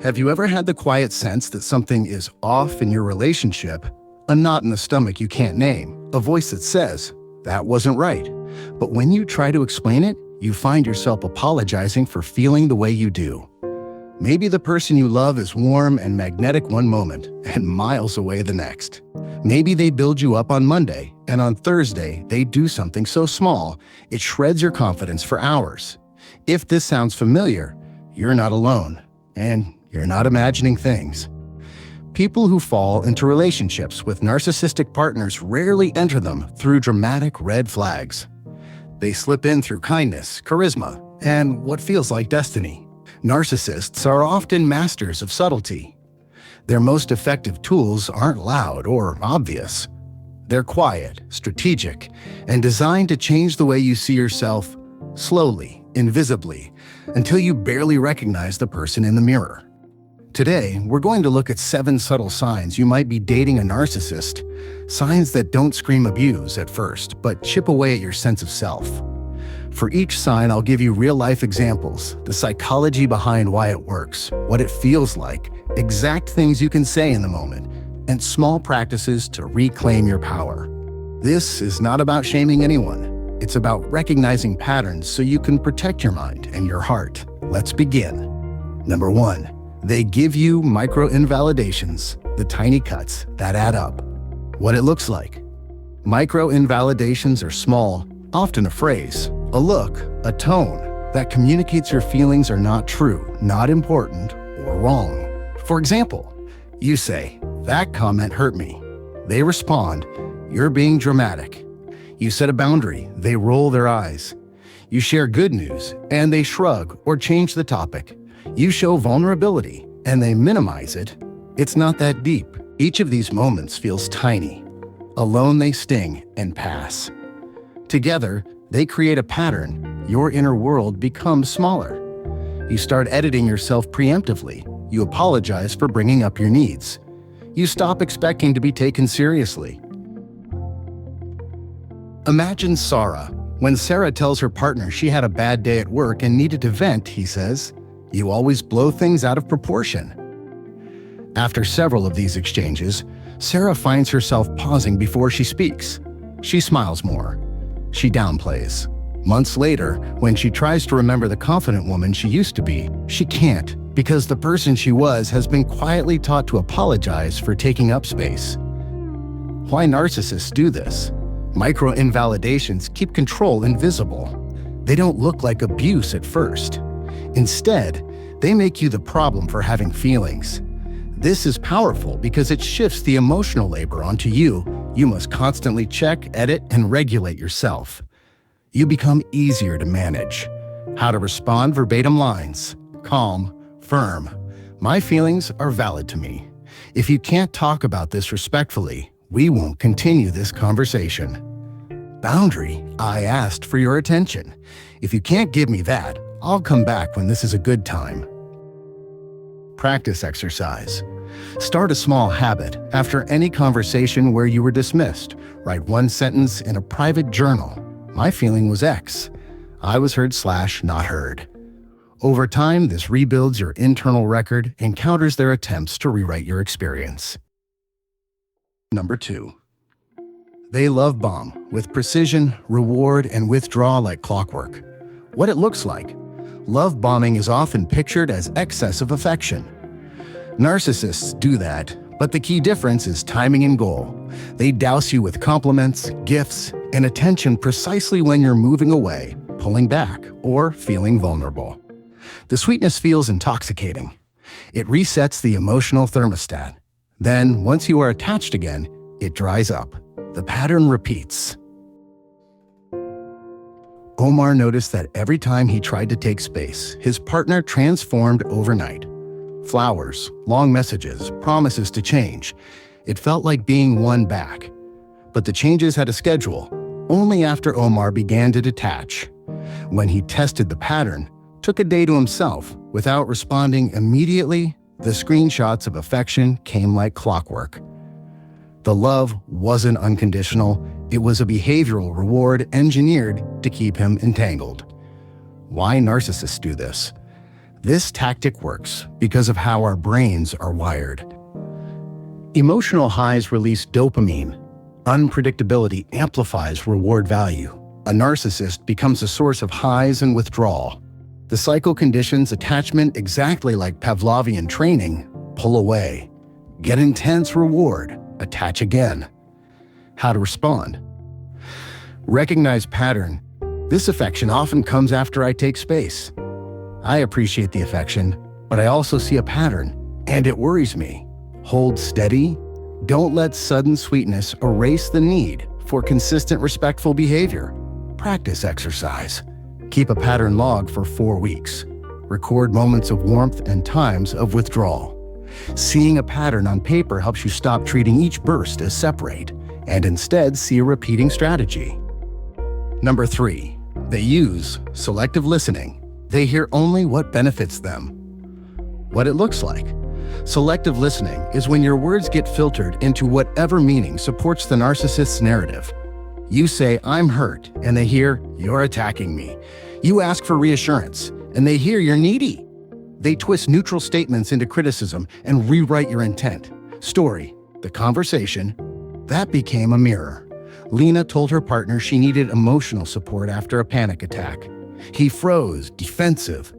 Have you ever had the quiet sense that something is off in your relationship? A knot in the stomach you can't name, a voice that says, "That wasn't right." But when you try to explain it, you find yourself apologizing for feeling the way you do. Maybe the person you love is warm and magnetic one moment and miles away the next. Maybe they build you up on Monday, and on Thursday they do something so small it shreds your confidence for hours. If this sounds familiar, you're not alone, and you're not imagining things. People who fall into relationships with narcissistic partners rarely enter them through dramatic red flags. They slip in through kindness, charisma, and what feels like destiny. Narcissists are often masters of subtlety. Their most effective tools aren't loud or obvious. They're quiet, strategic, and designed to change the way you see yourself slowly, invisibly, until you barely recognize the person in the mirror. Today, we're going to look at 7 subtle signs you might be dating a narcissist, signs that don't scream abuse at first, but chip away at your sense of self. For each sign, I'll give you real-life examples, the psychology behind why it works, what it feels like, exact things you can say in the moment, and small practices to reclaim your power. This is not about shaming anyone. It's about recognizing patterns so you can protect your mind and your heart. Let's begin. Number 1. They give you micro-invalidations, the tiny cuts that add up. What it looks like. Micro-invalidations are small, often a phrase, a look, a tone that communicates your feelings are not true, not important, or wrong. For example, you say, "That comment hurt me." They respond, "You're being dramatic." You set a boundary, they roll their eyes. You share good news, and they shrug or change the topic. You show vulnerability, and they minimize it. It's not that deep. Each of these moments feels tiny. Alone they sting and pass. Together, they create a pattern. Your inner world becomes smaller. You start editing yourself preemptively. You apologize for bringing up your needs. You stop expecting to be taken seriously. Imagine Sarah. When Sarah tells her partner she had a bad day at work and needed to vent, he says, "You always blow things out of proportion." After several of these exchanges, Sarah finds herself pausing before she speaks. She smiles more. She downplays. Months later, when she tries to remember the confident woman she used to be, she can't, because the person she was has been quietly taught to apologize for taking up space. Why narcissists do this? Micro-invalidations keep control invisible. They don't look like abuse at first. Instead, they make you the problem for having feelings. This is powerful because it shifts the emotional labor onto you. You must constantly check, edit, and regulate yourself. You become easier to manage. How to respond: verbatim lines. Calm, firm. "My feelings are valid to me. If you can't talk about this respectfully, we won't continue this conversation." Boundary: "I asked for your attention. If you can't give me that, I'll come back when this is a good time." Practice exercise. Start a small habit. After any conversation where you were dismissed, write one sentence in a private journal. "My feeling was X. I was heard/not heard." Over time, this rebuilds your internal record and counters their attempts to rewrite your experience. Number 2. They love bomb with precision, reward, and withdraw like clockwork. What it looks like. Love bombing is often pictured as excessive affection. Narcissists do that, but the key difference is timing and goal. They douse you with compliments, gifts, and attention precisely when you're moving away, pulling back, or feeling vulnerable. The sweetness feels intoxicating. It resets the emotional thermostat. Then, once you are attached again, it dries up. The pattern repeats. Omar noticed that every time he tried to take space, his partner transformed overnight. Flowers, long messages, promises to change. It felt like being won back. But the changes had a schedule. Only after Omar began to detach. When he tested the pattern, took a day to himself, without responding immediately, the screenshots of affection came like clockwork. The love wasn't unconditional. It was a behavioral reward engineered to keep him entangled. Why narcissists do this? This tactic works because of how our brains are wired. Emotional highs release dopamine. Unpredictability amplifies reward value. A narcissist becomes a source of highs and withdrawal. The cycle conditions attachment exactly like Pavlovian training: pull away, get intense reward, attach again. How to respond? Recognize pattern. This affection often comes after I take space. I appreciate the affection, but I also see a pattern, and it worries me. Hold steady. Don't let sudden sweetness erase the need for consistent, respectful behavior. Practice exercise. Keep a pattern log for 4 weeks. Record moments of warmth and times of withdrawal. Seeing a pattern on paper helps you stop treating each burst as separate and instead see a repeating strategy. Number 3, they use selective listening. They hear only what benefits them. What it looks like. Selective listening is when your words get filtered into whatever meaning supports the narcissist's narrative. You say, "I'm hurt," and they hear, "You're attacking me." You ask for reassurance, and they hear you're needy. They twist neutral statements into criticism and rewrite your intent. Story, the conversation, that became a mirror. Lena told her partner she needed emotional support after a panic attack. He froze, defensive.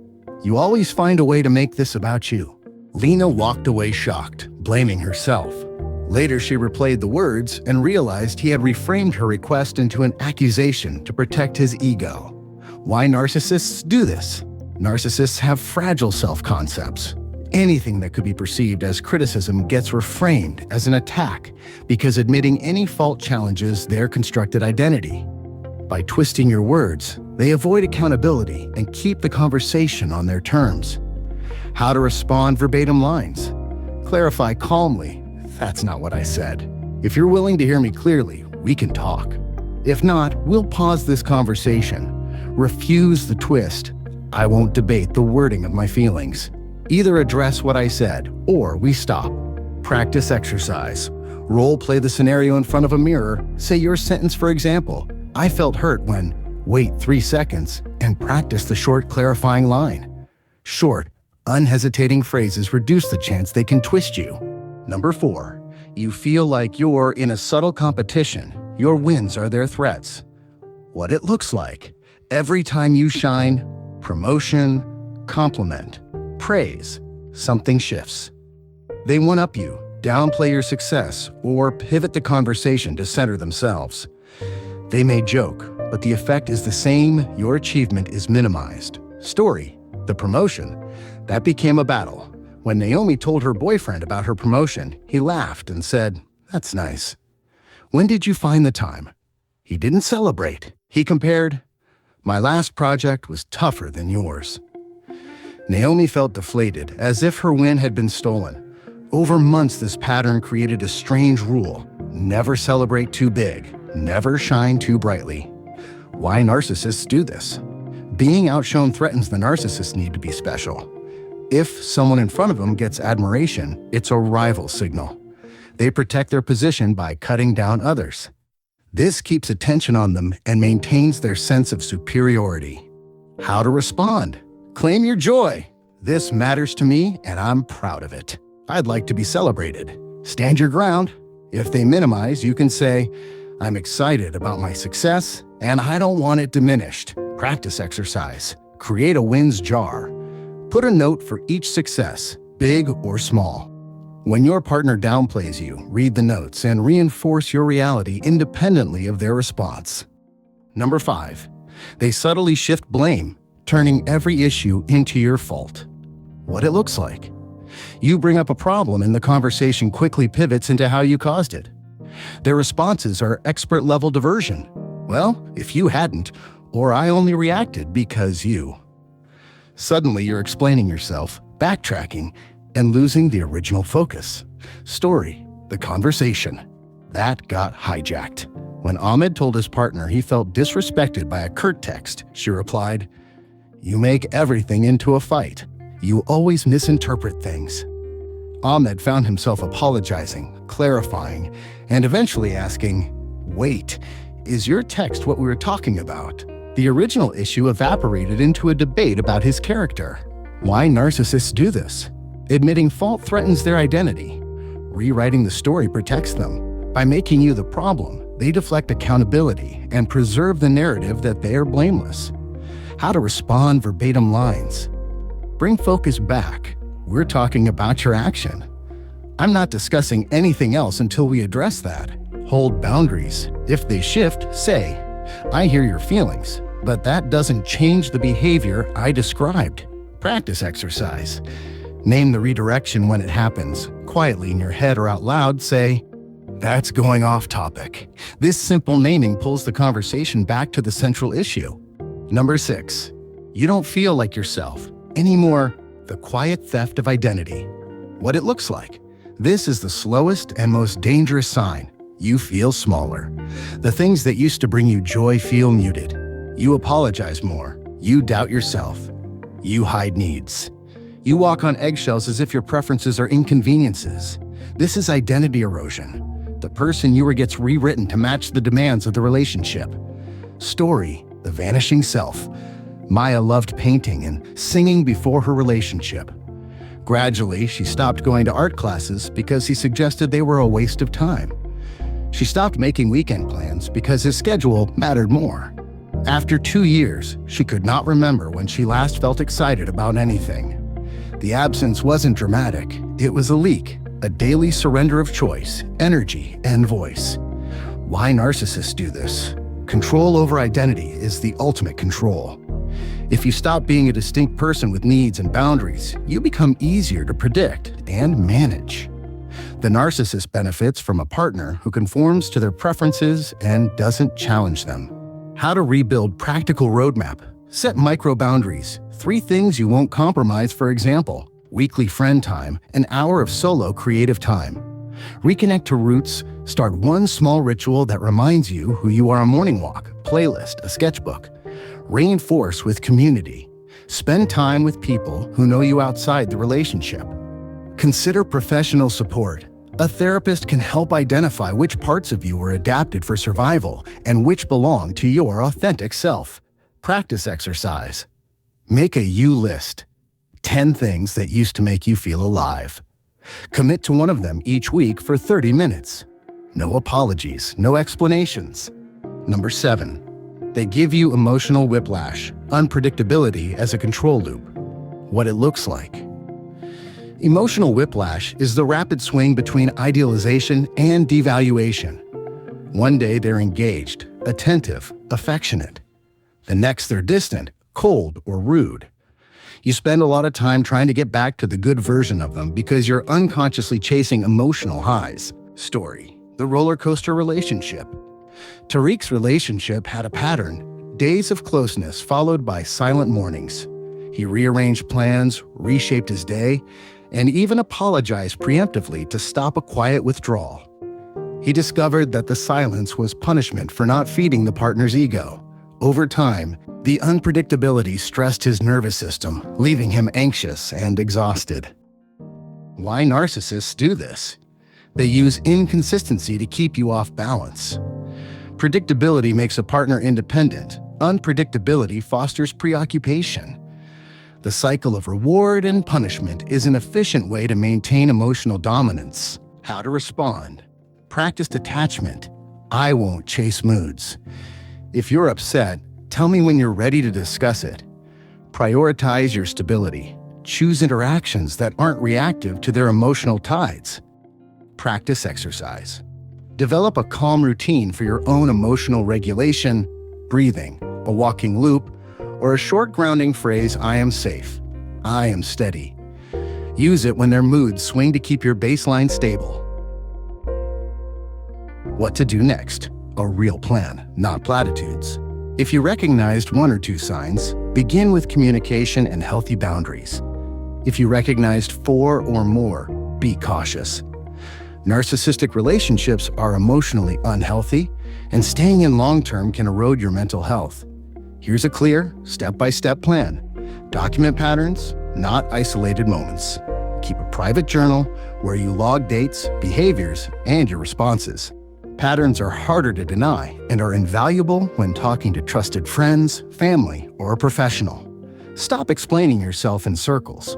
"You always find a way to make this about you." Lena walked away shocked, blaming herself. Later, she replayed the words and realized he had reframed her request into an accusation to protect his ego. Why narcissists do this? Narcissists have fragile self-concepts. Anything that could be perceived as criticism gets reframed as an attack because admitting any fault challenges their constructed identity. By twisting your words, they avoid accountability and keep the conversation on their terms. How to respond verbatim lines. Clarify calmly, "That's not what I said. If you're willing to hear me clearly, we can talk. If not, we'll pause this conversation." Refuse the twist. "I won't debate the wording of my feelings." Either address what I said, or we stop. Practice exercise. Role play the scenario in front of a mirror. Say your sentence, for example, "I felt hurt when," wait 3 seconds, and practice the short clarifying line. Short, unhesitating phrases reduce the chance they can twist you. Number 4, you feel like you're in a subtle competition. Your wins are their threats. What it looks like. Every time you shine, promotion, compliment, praise, something shifts. They one-up you, downplay your success, or pivot the conversation to center themselves. They may joke, but the effect is the same. Your achievement is minimized. Story, the promotion. That became a battle. When Naomi told her boyfriend about her promotion, he laughed and said, "That's nice. When did you find the time?" He didn't celebrate. He compared, "My last project was tougher than yours." Naomi felt deflated, as if her win had been stolen. Over months, this pattern created a strange rule: never celebrate too big, never shine too brightly. Why narcissists do this? Being outshone threatens the narcissist's need to be special. If someone in front of them gets admiration, it's a rival signal. They protect their position by cutting down others. This keeps attention on them and maintains their sense of superiority. How to respond? Claim your joy. "This matters to me, and I'm proud of it. I'd like to be celebrated." Stand your ground. If they minimize, you can say, "I'm excited about my success, and I don't want it diminished." Practice exercise. Create a wins jar. Put a note for each success, big or small. When your partner downplays you, read the notes and reinforce your reality independently of their response. Number 5, they subtly shift blame, turning every issue into your fault. What it looks like. You bring up a problem and the conversation quickly pivots into how you caused it. Their responses are expert-level diversion. "Well, if you hadn't," or "I only reacted because you." Suddenly, you're explaining yourself, backtracking, and losing the original focus. Story, the conversation. That got hijacked. When Ahmed told his partner he felt disrespected by a curt text, she replied, "You make everything into a fight. You always misinterpret things." Ahmed found himself apologizing, clarifying, and eventually asking, "Wait, is your text what we were talking about?" The original issue evaporated into a debate about his character. Why narcissists do this? Admitting fault threatens their identity. Rewriting the story protects them. By making you the problem, they deflect accountability and preserve the narrative that they are blameless. How to respond verbatim lines. Bring focus back. We're talking about your action. I'm not discussing anything else until we address that. Hold boundaries. If they shift, say, I hear your feelings, but that doesn't change the behavior I described. Practice exercise. Name the redirection when it happens. Quietly in your head or out loud, say, that's going off topic. This simple naming pulls the conversation back to the central issue. Number 6, you don't feel like yourself anymore. The quiet theft of identity. What it looks like. This is the slowest and most dangerous sign. You feel smaller. The things that used to bring you joy feel muted. You apologize more. You doubt yourself. You hide needs. You walk on eggshells as if your preferences are inconveniences. This is identity erosion. The person you were gets rewritten to match the demands of the relationship. Story, the vanishing self. Maya loved painting and singing before her relationship. Gradually, she stopped going to art classes because he suggested they were a waste of time. She stopped making weekend plans because his schedule mattered more. After 2 years, she could not remember when she last felt excited about anything. The absence wasn't dramatic. It was a leak, a daily surrender of choice, energy, and voice. Why narcissists do this? Control over identity is the ultimate control. If you stop being a distinct person with needs and boundaries, you become easier to predict and manage. The narcissist benefits from a partner who conforms to their preferences and doesn't challenge them. How to rebuild practical roadmap. Set micro boundaries. 3 things you won't compromise, for example. Weekly friend time, an hour of solo creative time. Reconnect to roots. Start one small ritual that reminds you who you are: a morning walk, playlist, a sketchbook. Reinforce with community. Spend time with people who know you outside the relationship. Consider professional support. A therapist can help identify which parts of you are adapted for survival and which belong to your authentic self. Practice exercise. Make a you list. 10 things that used to make you feel alive. Commit to one of them each week for 30 minutes. No apologies, no explanations. Number 7. They give you emotional whiplash, unpredictability as a control loop. What it looks like. Emotional whiplash is the rapid swing between idealization and devaluation. One day they're engaged, attentive, affectionate. The next they're distant, cold, or rude. You spend a lot of time trying to get back to the good version of them because you're unconsciously chasing emotional highs. Story, the roller coaster relationship. Tariq's relationship had a pattern: days of closeness followed by silent mornings. He rearranged plans, reshaped his day, and even apologized preemptively to stop a quiet withdrawal. He discovered that the silence was punishment for not feeding the partner's ego. Over time, the unpredictability stressed his nervous system, leaving him anxious and exhausted. Why narcissists do this? They use inconsistency to keep you off balance. Predictability makes a partner independent. Unpredictability fosters preoccupation. The cycle of reward and punishment is an efficient way to maintain emotional dominance. How to respond. Practice detachment. I won't chase moods. If you're upset, tell me when you're ready to discuss it. Prioritize your stability. Choose interactions that aren't reactive to their emotional tides. Practice exercise. Develop a calm routine for your own emotional regulation, breathing, a walking loop, or a short grounding phrase: I am safe, I am steady. Use it when their moods swing to keep your baseline stable. What to do next? A real plan, not platitudes. If you recognized 1 or 2 signs, begin with communication and healthy boundaries. If you recognized 4 or more, be cautious. Narcissistic relationships are emotionally unhealthy, and staying in long-term can erode your mental health. Here's a clear, step-by-step plan. Document patterns, not isolated moments. Keep a private journal where you log dates, behaviors, and your responses. Patterns are harder to deny and are invaluable when talking to trusted friends, family, or a professional. Stop explaining yourself in circles.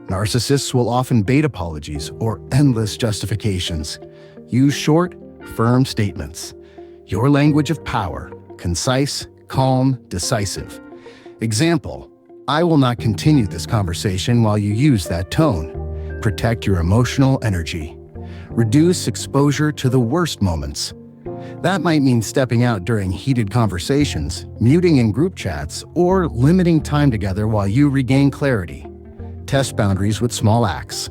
Narcissists will often bait apologies or endless justifications. Use short, firm statements. Your language of power: concise, calm, decisive. Example: I will not continue this conversation while you use that tone. Protect your emotional energy. Reduce exposure to the worst moments. That might mean stepping out during heated conversations, muting in group chats, or limiting time together while you regain clarity. Test boundaries with small acts.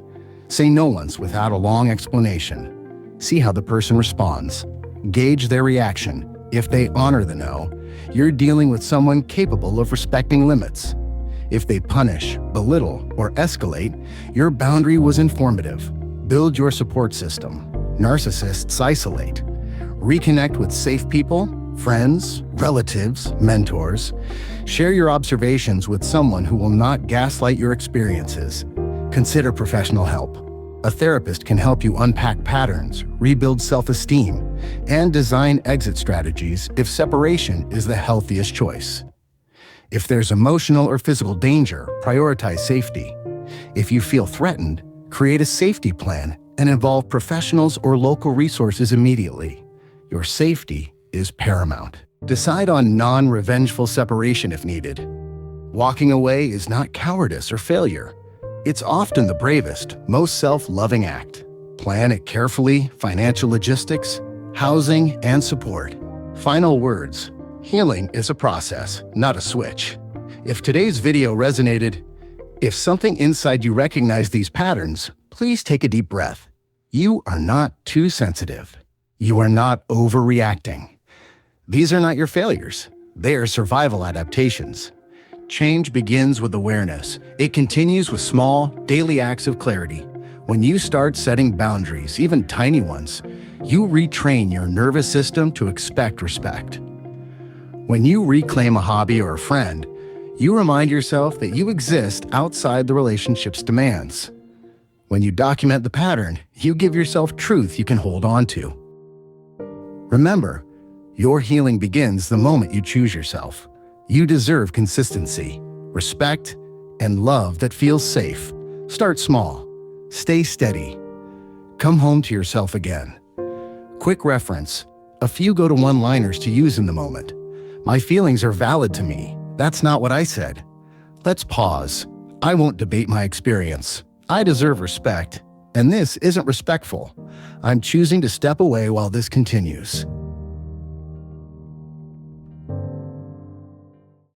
Say no once without a long explanation. See how the person responds. Gauge their reaction. If they honor the no, you're dealing with someone capable of respecting limits. If they punish, belittle, or escalate, your boundary was informative. Build your support system. Narcissists isolate. Reconnect with safe people, friends, relatives, mentors. Share your observations with someone who will not gaslight your experiences. Consider professional help. A therapist can help you unpack patterns, rebuild self-esteem, and design exit strategies if separation is the healthiest choice. If there's emotional or physical danger, prioritize safety. If you feel threatened, create a safety plan and involve professionals or local resources immediately. Your safety is paramount. Decide on non-revengeful separation if needed. Walking away is not cowardice or failure. It's often the bravest, most self-loving act. Plan it carefully: financial logistics, housing, and support. Final words: healing is a process, not a switch. If today's video resonated, if something inside you recognized these patterns, please take a deep breath. You are not too sensitive. You are not overreacting. These are not your failures. They are survival adaptations. Change begins with awareness. It continues with small, daily acts of clarity. When you start setting boundaries, even tiny ones, you retrain your nervous system to expect respect. When you reclaim a hobby or a friend, you remind yourself that you exist outside the relationship's demands. When you document the pattern, you give yourself truth you can hold on to. Remember, your healing begins the moment you choose yourself. You deserve consistency, respect, and love that feels safe. Start small. Stay steady. Come home to yourself again. Quick reference: a few go to one-liners to use in the moment. My feelings are valid to me. That's not what I said. Let's pause. I won't debate my experience. I deserve respect, and this isn't respectful. I'm choosing to step away while this continues.